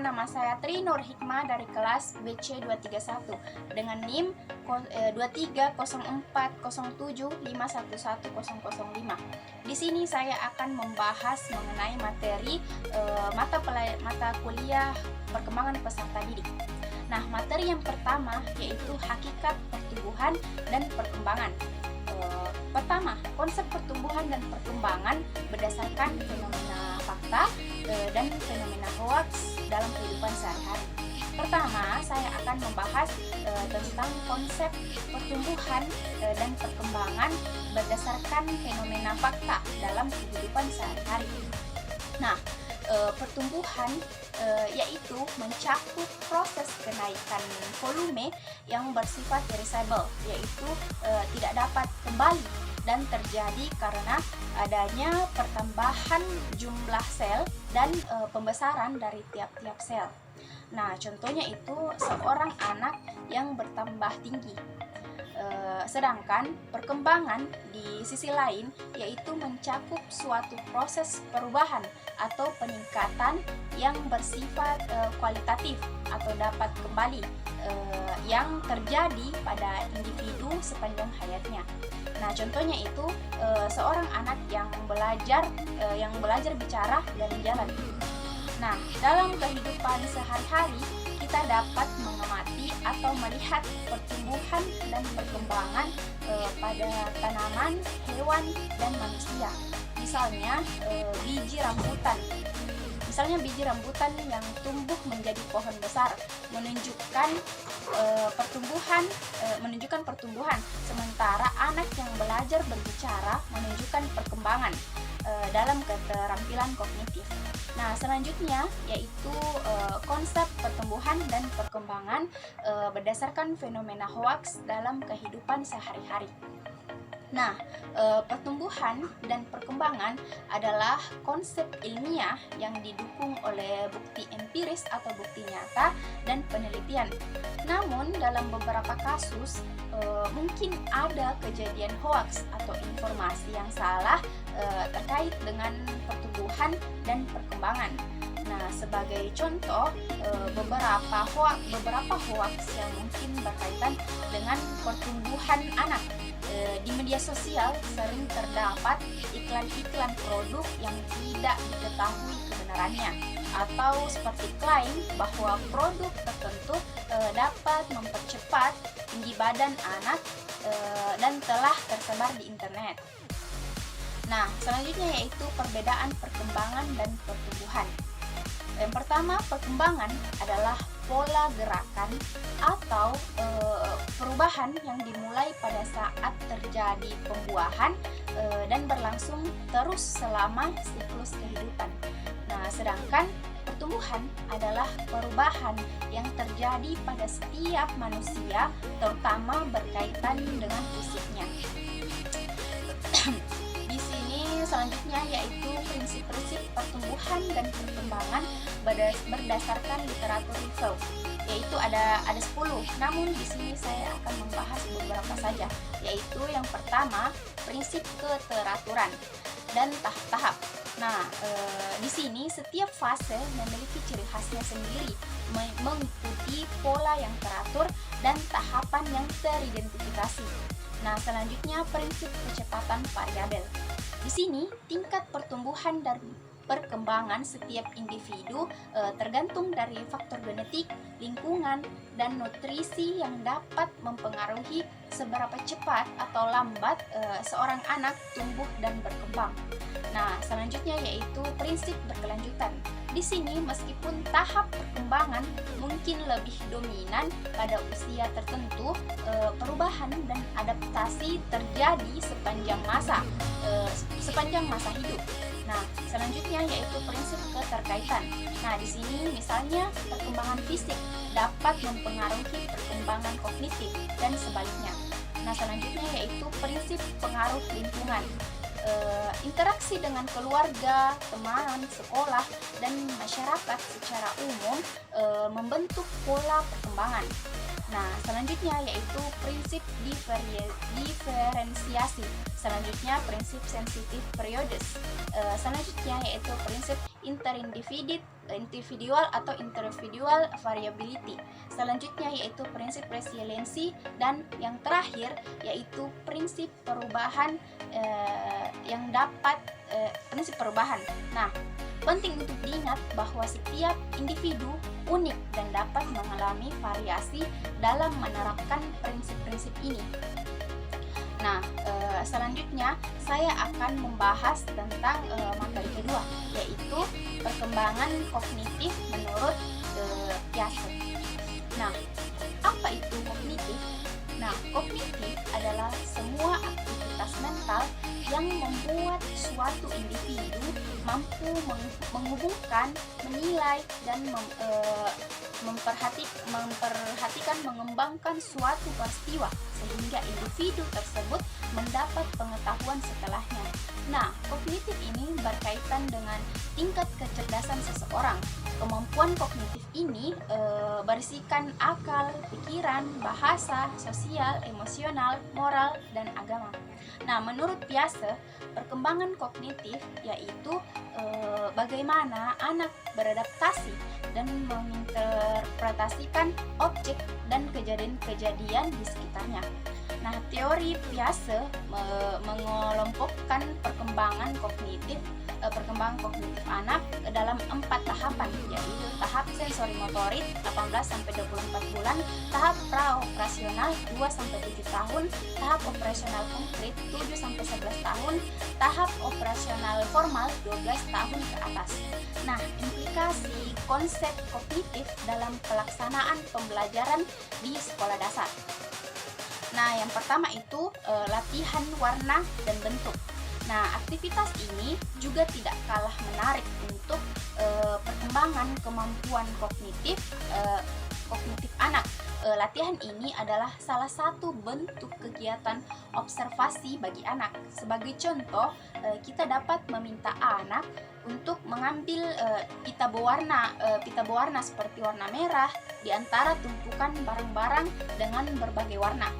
Perkenalkan, nama saya Tri Nur Hikmah dari kelas BC 231 dengan NIM 2304070711005. Di sini saya akan membahas mengenai materi mata kuliah perkembangan peserta didik. Nah, materi yang pertama yaitu hakikat pertumbuhan dan perkembangan. Pertama, konsep pertumbuhan dan perkembangan berdasarkan fenomena fakta dan fenomena hoax dalam kehidupan sehari-hari. Pertama, saya akan membahas tentang konsep pertumbuhan dan perkembangan berdasarkan fenomena fakta dalam kehidupan sehari-hari. Nah, pertumbuhan yaitu mencakup proses kenaikan volume yang bersifat irreversible, yaitu tidak dapat kembali dan terjadi karena adanya pertambahan jumlah sel dan pembesaran dari tiap-tiap sel. Nah, contohnya itu seorang anak yang bertambah tinggi. Sedangkan perkembangan di sisi lain yaitu mencakup suatu proses perubahan atau peningkatan yang bersifat kualitatif atau dapat kembali yang terjadi pada individu sepanjang hayatnya. Nah, contohnya itu seorang anak yang belajar bicara dan jalan. Nah, dalam kehidupan sehari-hari kita dapat mengamati atau melihat pertumbuhan dan perkembangan pada tanaman, hewan, dan manusia. Misalnya biji rambutan. Biji rambutan yang tumbuh menjadi pohon besar menunjukkan pertumbuhan, sementara anak yang belajar berbicara menunjukkan perkembangan dalam keterampilan kognitif. Nah, selanjutnya yaitu konsep pertumbuhan dan perkembangan berdasarkan fenomena hoax dalam kehidupan sehari-hari. Nah, pertumbuhan dan perkembangan adalah konsep ilmiah yang didukung oleh bukti empiris atau bukti nyata dan penelitian. Namun, dalam beberapa kasus mungkin ada kejadian hoax atau informasi yang salah terkait dengan pertumbuhan dan perkembangan. Nah, sebagai contoh, beberapa hoax yang mungkin berkaitan dengan pertumbuhan anak. Di media sosial sering terdapat iklan-iklan produk yang tidak diketahui kebenarannya, atau seperti klaim bahwa produk tertentu dapat mempercepat tinggi badan anak dan telah tersebar di internet. Nah, selanjutnya yaitu perbedaan perkembangan dan pertumbuhan. Yang pertama, perkembangan adalah pola gerakan atau perubahan yang dimulai pada saat terjadi pembuahan dan berlangsung terus selama siklus kehidupan. Nah, sedangkan pertumbuhan adalah perubahan yang terjadi pada setiap manusia, terutama berkaitan dengan fisiknya. Selanjutnya yaitu prinsip-prinsip pertumbuhan dan perkembangan berdasarkan literatur Review, yaitu ada 10. Namun di sini saya akan membahas beberapa saja, yaitu yang pertama prinsip keteraturan dan tahap-tahap. Nah, di sini setiap fase memiliki ciri khasnya sendiri, mengikuti pola yang teratur dan tahapan yang teridentifikasi. Nah, selanjutnya prinsip kecepatan variabel. Di sini tingkat pertumbuhan dan perkembangan setiap individu tergantung dari faktor genetik, lingkungan, dan nutrisi yang dapat mempengaruhi seberapa cepat atau lambat seorang anak tumbuh dan berkembang. Nah, selanjutnya yaitu prinsip berkelanjutan. Di sini meskipun tahap perkembangan mungkin lebih dominan pada usia tertentu, perubahan dan adaptasi terjadi sepanjang masa hidup. Nah, selanjutnya yaitu prinsip keterkaitan. Nah, di sini misalnya perkembangan fisik dapat mempengaruhi perkembangan kognitif dan sebaliknya. Nah, selanjutnya yaitu prinsip pengaruh lingkungan. Interaksi dengan keluarga, teman, sekolah, dan masyarakat secara umum membentuk pola perkembangan. Nah, selanjutnya yaitu prinsip diferensiasi. Selanjutnya prinsip sensitif periodes. Selanjutnya yaitu prinsip interindividu individual atau intervidual variability. Selanjutnya yaitu prinsip resiliensi, dan yang terakhir yaitu prinsip perubahan prinsip perubahan. Nah, penting untuk diingat bahwa setiap individu unik dan dapat mengalami variasi dalam menerapkan prinsip-prinsip ini. Nah, selanjutnya saya akan membahas tentang materi kedua, yaitu perkembangan kognitif menurut Piaget. Nah, apa itu kognitif? Nah, kognitif adalah semua aktivitas mental yang membuat suatu individu mampu menghubungkan, menilai, dan memperhatikan, mengembangkan suatu peristiwa sehingga individu tersebut mendapat pengetahuan setelahnya. Nah, kognitif ini berkaitan dengan tingkat kecerdasan seseorang. Kemampuan kognitif ini berisikan akal, pikiran, bahasa, sosial, emosional, moral, dan agama. Nah, menurut Piaget, perkembangan kognitif yaitu bagaimana anak beradaptasi dan menginterpretasikan objek dan kejadian-kejadian di sekitarnya. Nah, teori Piaget mengelompokkan perkembangan kognitif anak dalam 4 tahapan, yaitu tahap sensori-motorik 18-24 bulan, tahap praoperasional 2-7 tahun, tahap operasional konkret 7-11 tahun, tahap operasional formal 12 tahun ke atas. Nah, implikasi konsep kognitif dalam pelaksanaan pembelajaran di sekolah dasar. Nah, yang pertama itu latihan warna dan bentuk. Nah, aktivitas ini juga tidak kalah menarik untuk perkembangan kemampuan kognitif anak. Latihan ini adalah salah satu bentuk kegiatan observasi bagi anak. Sebagai contoh, kita dapat meminta anak untuk mengambil pita berwarna seperti warna merah di antara tumpukan barang-barang dengan berbagai warna.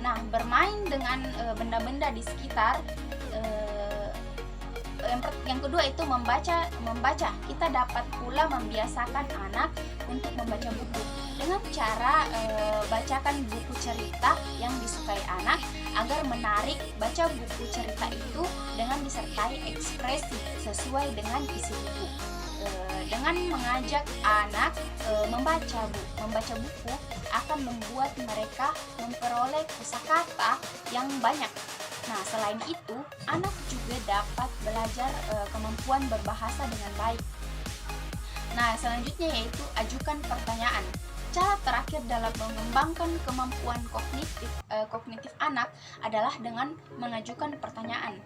Nah, bermain dengan benda-benda di sekitar. Yang kedua itu membaca. Kita dapat pula membiasakan anak untuk membaca buku dengan cara bacakan buku cerita yang disukai anak agar menarik. Baca buku cerita itu dengan disertai ekspresi sesuai dengan isi buku. Dengan mengajak anak membaca buku akan membuat mereka memperoleh kosakata yang banyak. Nah, selain itu, anak juga dapat belajar kemampuan berbahasa dengan baik. Nah, selanjutnya yaitu ajukan pertanyaan. Cara terakhir dalam mengembangkan kemampuan kognitif anak adalah dengan mengajukan pertanyaan.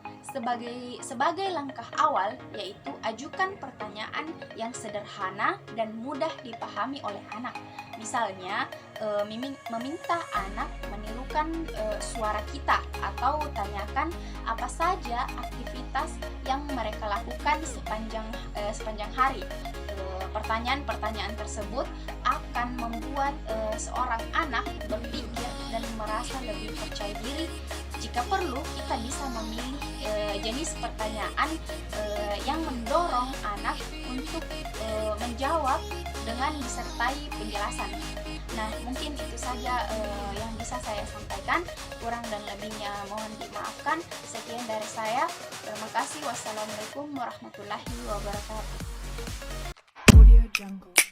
Sebagai langkah awal, yaitu ajukan pertanyaan yang sederhana dan mudah dipahami oleh anak. Misalnya, meminta anak menirukan suara kita, atau tanyakan apa saja aktivitas yang mereka lakukan sepanjang hari. Pertanyaan-pertanyaan tersebut akan membuat seorang anak berpikir dan merasa lebih percaya diri. Jika perlu, kita bisa memilih jenis pertanyaan yang mendorong anak untuk menjawab dengan disertai penjelasan. Nah, mungkin itu saja yang bisa saya sampaikan. Kurang dan lebihnya mohon dimaafkan. Sekian dari saya. Terima kasih. Wassalamualaikum warahmatullahi wabarakatuh. Audio Jungle.